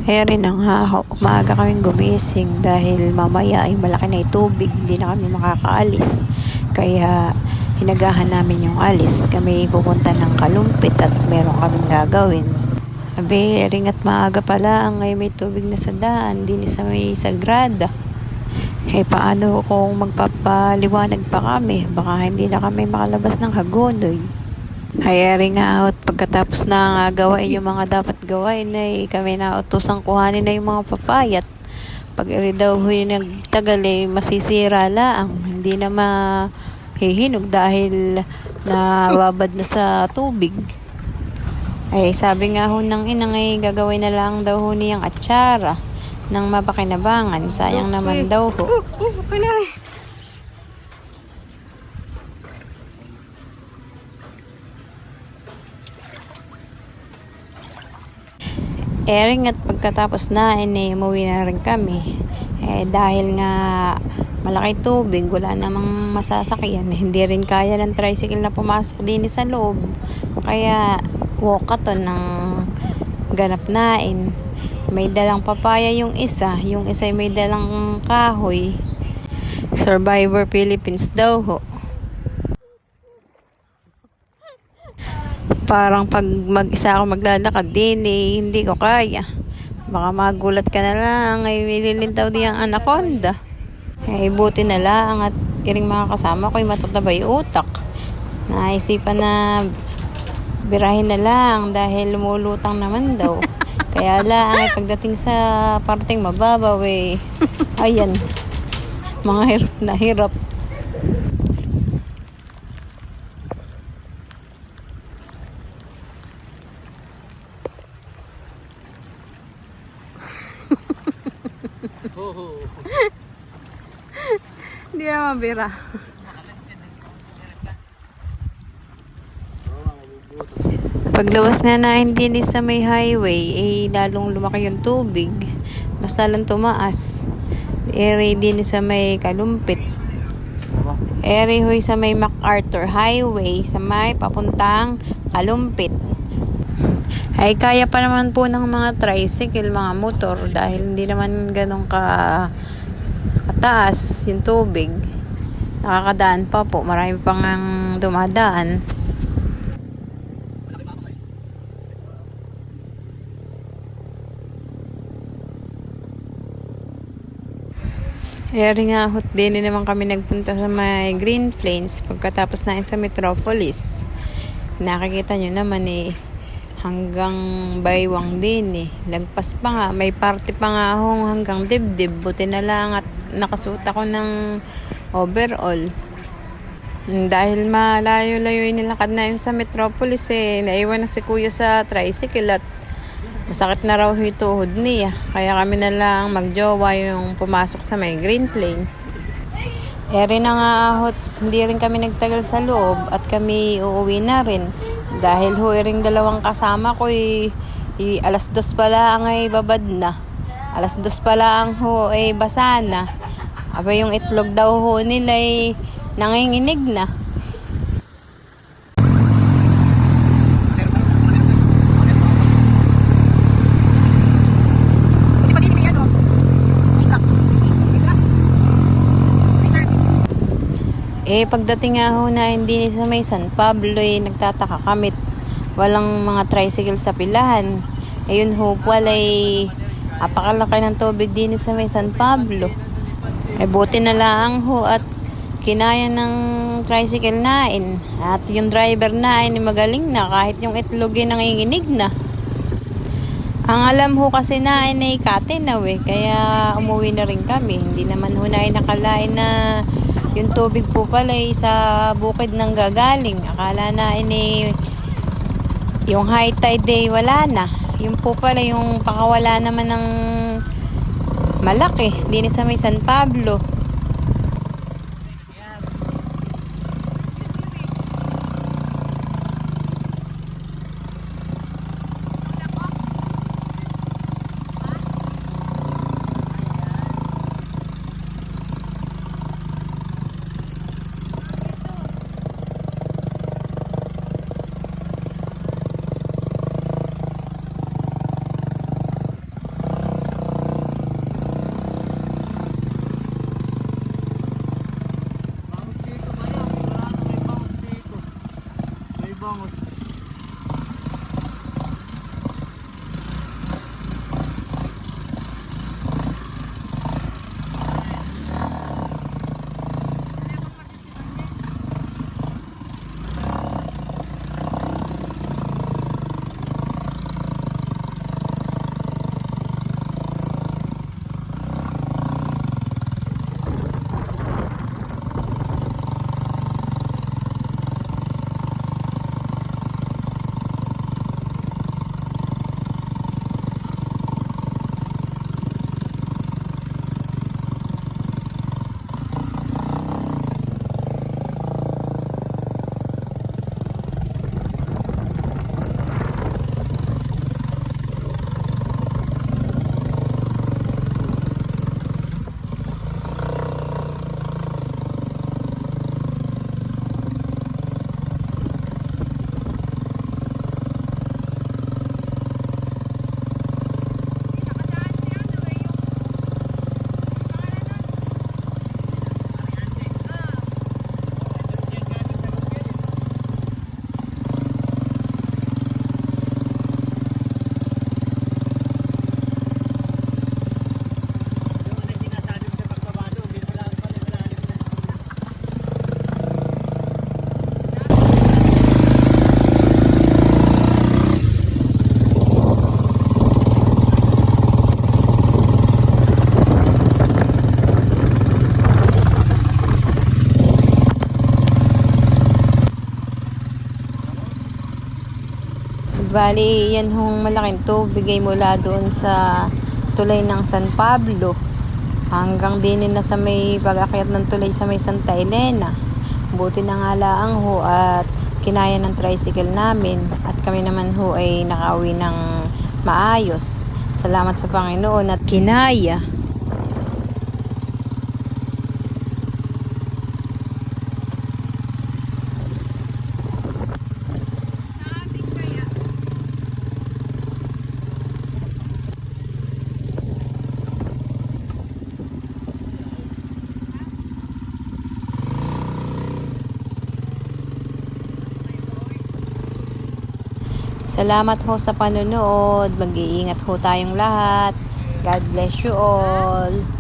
Kaya rin ang umaga kaming gumising dahil mamaya ay malaki na yung tubig, hindi na kami makakaalis. Kaya hinagahan namin yung alis. Kami pupunta ng Kalumpit at meron kaming gagawin. Abe, ring at maaga pala ay may tubig na sa daan, din sa may Sagrada. Eh paano kung magpapaliwanag pa kami? Baka hindi na kami makalabas ng Hagonoy. Hiring out pagkatapos na gawain yung mga dapat gawain ay kami na utosang kuhanin na yung mga papayat. Pag daw yung nagtagal ay masisira lang, hindi na mahihinog dahil nababad na sa tubig. Ay sabi nga ho ng inang ay gagawin na lang daw ho niyang atsara ng mapakinabangan. Sayang naman daw ho. Ring at pagkatapos na umuwi na rin kami. Dahil nga malaki tubig, wala namang masasakyan. Hindi rin kaya ng tricycle na pumasok din sa loob. Kaya walkathon ng ganap nain. May dalang papaya yung isa ay may dalang kahoy. Survivor Philippines daw ho. Parang pag mag-isa ako maglalakad din, hindi ko kaya. Baka magulat ka na lang, ay mililintaw din ang anaconda. Buti na lang at iring mga kasama ko'y matatabay utak. Naisipan na birahin na lang dahil lumulutang naman daw. Kaya lang, ay pagdating sa parting mababaw, ayan, mga hirap na hirap. Hindi na mabira. Paglawas nga na hindi ni sa may highway, lalong lumaki yung tubig. Mas lalong tumaas. Din sa may Kalumpit. Hoy sa may MacArthur Highway, sa may papuntang Kalumpit. Ay kaya pa naman po ng mga tricycle, mga motor dahil hindi naman ganun kataas yung tubig. Nakakadaan pa po, marami pang dumadaan. Ring nga hot din naman kami nagpunta sa may Green Plains pagkatapos nain sa Metropolis. Nakikita nyo naman hanggang baywang din lagpas pa nga, may party pa nga hanggang dibdib. Buti na lang at nakasuot ako ng overall. Dahil malayo-layo yung nilakad na yun sa Metropolis naiwan na si kuya sa tricycle at masakit na raw yung tuhod niya. Kaya kami na lang magjowa yung pumasok sa may Green Plains. Rin na nga hindi rin kami nagtagal sa loob at kami uuwi na rin. Dahil ring dalawang kasama ko alas 2 pala ang babad na. Alas 2 pala ang basa na. Aba yung itlog daw nila nanginginig na. Pagdating nga na hindi sa may San Pablo nagtataka kami. Walang mga tricycle sa pilahan. Ayun pala apakalaki ng tubig din sa may San Pablo. Buti na lang at kinaya ng tricycle nain. At yung driver nain magaling na kahit yung itlog nanginginig na. Ang alam kasi nain Katinaw kaya umuwi na rin kami. Hindi naman nain nakalain na yung tubig po pala sa bukid ng gagaling. Akala na yung high tide wala na. Yung po pala yung pakawala naman ng malaki. Din sa may San Pablo. Bali, yan hong malaking tubig ay mula doon sa tulay ng San Pablo hanggang din na sa may pag-akyat ng tulay sa may Santa Elena. Buti na nga laang ho at kinaya ng tricycle namin at kami naman ho ay nakauwi ng maayos. Salamat sa Panginoon at kinaya. Salamat ho sa panonood. Mag-iingat ho tayong lahat. God bless you all.